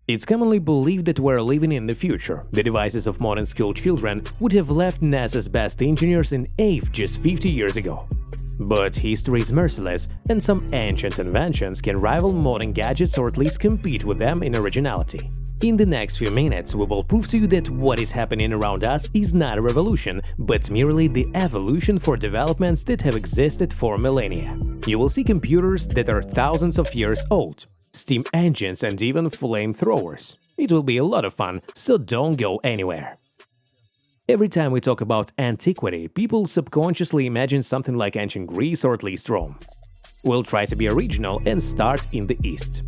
It's commonly believed that we're living in the future. The devices of modern school children would have left NASA's best engineers in awe just 50 years ago. But history is merciless, and some ancient inventions can rival modern gadgets or at least compete with them in originality. In the next few minutes, we will prove to you that what is happening around us is not a revolution, but merely the evolution for developments that have existed for millennia. You will see computers that are thousands of years old, steam engines and even flamethrowers. It will be a lot of fun, so don't go anywhere. Every time we talk about antiquity, people subconsciously imagine something like ancient Greece or at least Rome. We'll try to be original and start in the East.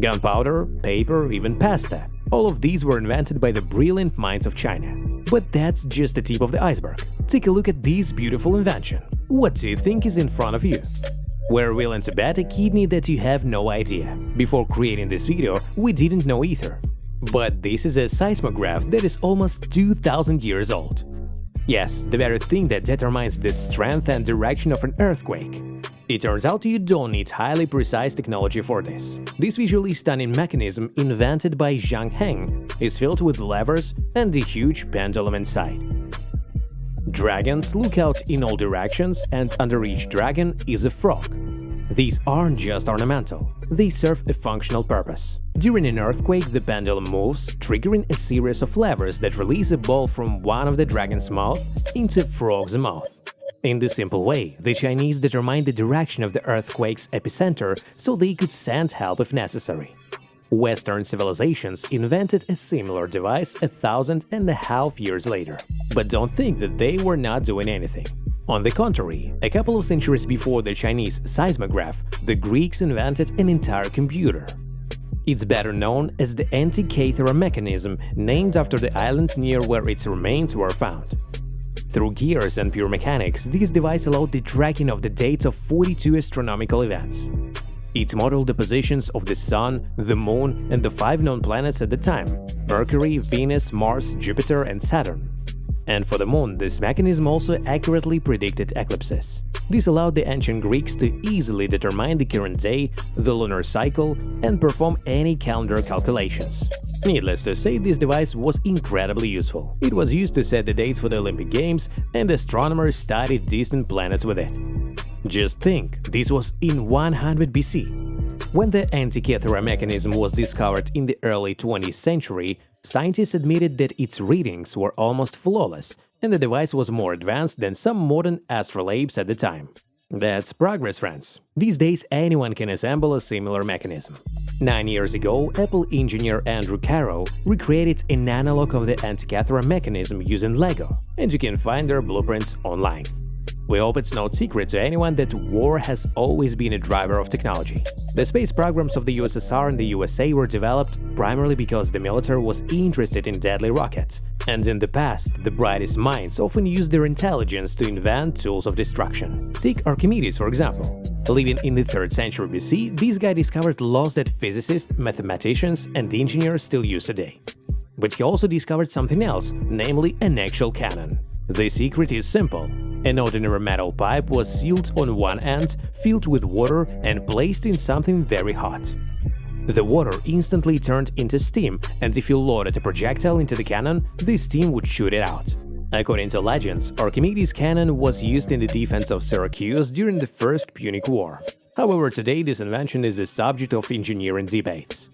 Gunpowder, paper, even pasta – all of these were invented by the brilliant minds of China. But that's just the tip of the iceberg. Take a look at this beautiful invention. What do you think is in front of you? We're willing to bet a kidney that you have no idea. Before creating this video, we didn't know either. But this is a seismograph that is almost 2000 years old. Yes, the very thing that determines the strength and direction of an earthquake. It turns out you don't need highly precise technology for this. This visually stunning mechanism, invented by Zhang Heng, is filled with levers and a huge pendulum inside. Dragons look out in all directions, and under each dragon is a frog. These aren't just ornamental, they serve a functional purpose. During an earthquake, the pendulum moves, triggering a series of levers that release a ball from one of the dragon's mouth into frog's mouth. In this simple way, the Chinese determined the direction of the earthquake's epicenter so they could send help if necessary. Western civilizations invented a similar device 1,500 years later. But don't think that they were not doing anything. On the contrary, a couple of centuries before the Chinese seismograph, the Greeks invented an entire computer. It's better known as the antiquity mechanism, named after the island near where its remains were found. Through gears and pure mechanics, this device allowed the tracking of the dates of 42 astronomical events. It modeled the positions of the Sun, the Moon, and the 5 known planets at the time – Mercury, Venus, Mars, Jupiter, and Saturn. And for the Moon, this mechanism also accurately predicted eclipses. This allowed the ancient Greeks to easily determine the current day, the lunar cycle, and perform any calendar calculations. Needless to say, this device was incredibly useful. It was used to set the dates for the Olympic Games, and astronomers studied distant planets with it. Just think, this was in 100 BC. When the antiquity mechanism was discovered in the early 20th century, scientists admitted that its readings were almost flawless, and the device was more advanced than some modern astrolabes at the time. That's progress, friends. These days, anyone can assemble a similar mechanism. 9 years ago, Apple engineer Andrew Carroll recreated an analog of the antiquity mechanism using Lego, and you can find their blueprints online. We hope it's no secret to anyone that war has always been a driver of technology. The space programs of the USSR and the USA were developed primarily because the military was interested in deadly rockets, and in the past, the brightest minds often used their intelligence to invent tools of destruction. Take Archimedes, for example. Living in the 3rd century BC, this guy discovered laws that physicists, mathematicians, and engineers still use today. But he also discovered something else, namely an actual cannon. The secret is simple. An ordinary metal pipe was sealed on one end, filled with water, and placed in something very hot. The water instantly turned into steam, and if you loaded a projectile into the cannon, the steam would shoot it out. According to legends, Archimedes' cannon was used in the defense of Syracuse during the First Punic War. However, today this invention is a subject of engineering debates.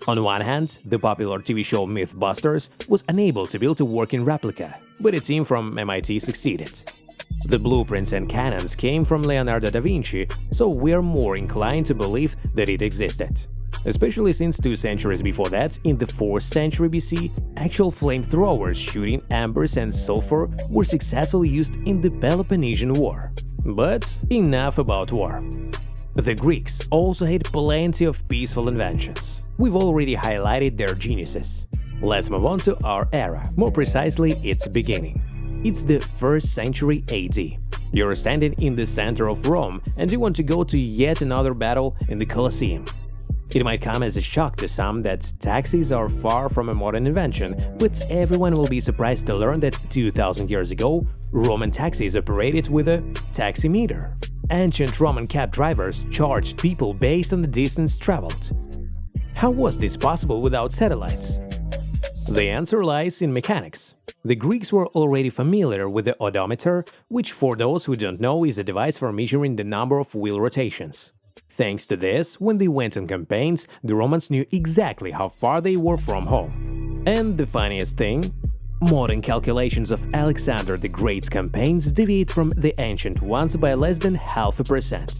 On one hand, the popular TV show Mythbusters was unable to build a working replica, but a team from MIT succeeded. The blueprints and cannons came from Leonardo da Vinci, so we're more inclined to believe that it existed. Especially since 2 centuries before that, in the 4th century BC, actual flamethrowers shooting embers and sulfur were successfully used in the Peloponnesian War. But enough about war. The Greeks also had plenty of peaceful inventions. We've already highlighted their geniuses. Let's move on to our era, more precisely its beginning. It's the 1st century AD. You're standing in the center of Rome and you want to go to yet another battle in the Colosseum. It might come as a shock to some that taxis are far from a modern invention, but everyone will be surprised to learn that 2000 years ago, Roman taxis operated with a taximeter. Ancient Roman cab drivers charged people based on the distance traveled. How was this possible without satellites? The answer lies in mechanics. The Greeks were already familiar with the odometer, which, for those who don't know, is a device for measuring the number of wheel rotations. Thanks to this, when they went on campaigns, the Romans knew exactly how far they were from home. And the funniest thing? Modern calculations of Alexander the Great's campaigns deviate from the ancient ones by less than 0.5%.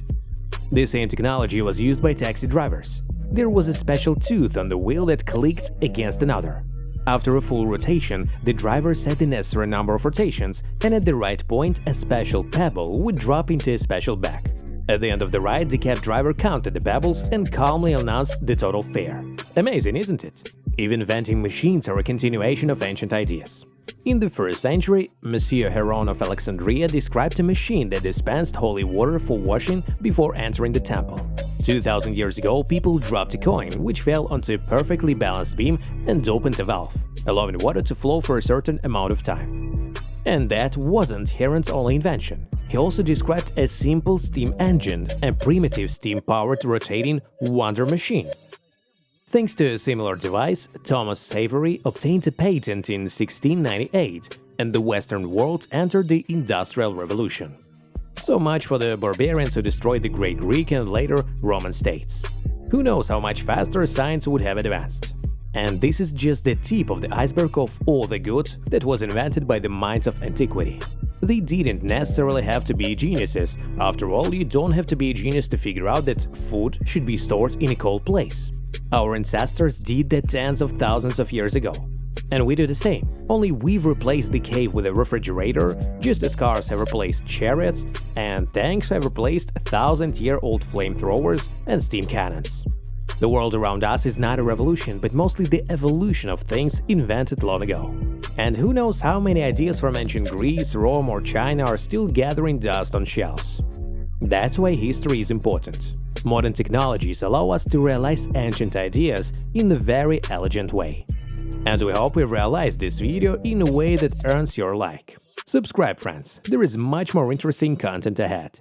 The same technology was used by taxi drivers. There was a special tooth on the wheel that clicked against another. After a full rotation, the driver set the necessary number of rotations, and at the right point, a special pebble would drop into a special bag. At the end of the ride, the cab driver counted the pebbles and calmly announced the total fare. Amazing, isn't it? Even vending machines are a continuation of ancient ideas. In the 1st century, Monsieur Heron of Alexandria described a machine that dispensed holy water for washing before entering the temple. 2000 years ago, people dropped a coin, which fell onto a perfectly balanced beam and opened a valve, allowing water to flow for a certain amount of time. And that wasn't Heron's only invention. He also described a simple steam engine, a primitive steam-powered rotating wonder machine. Thanks to a similar device, Thomas Savery obtained a patent in 1698, and the Western world entered the Industrial Revolution. So much for the barbarians who destroyed the great Greek and later Roman states. Who knows how much faster science would have advanced? And this is just the tip of the iceberg of all the good that was invented by the minds of antiquity. They didn't necessarily have to be geniuses. After all, you don't have to be a genius to figure out that food should be stored in a cold place. Our ancestors did that tens of thousands of years ago. And we do the same, only we've replaced the cave with a refrigerator, just as cars have replaced chariots, and tanks have replaced 1,000-year-old flamethrowers and steam cannons. The world around us is not a revolution, but mostly the evolution of things invented long ago. And who knows how many ideas from ancient Greece, Rome or China are still gathering dust on shelves. That's why history is important. Modern technologies allow us to realize ancient ideas in a very elegant way. And we hope we realized this video in a way that earns your like. Subscribe, friends, there is much more interesting content ahead.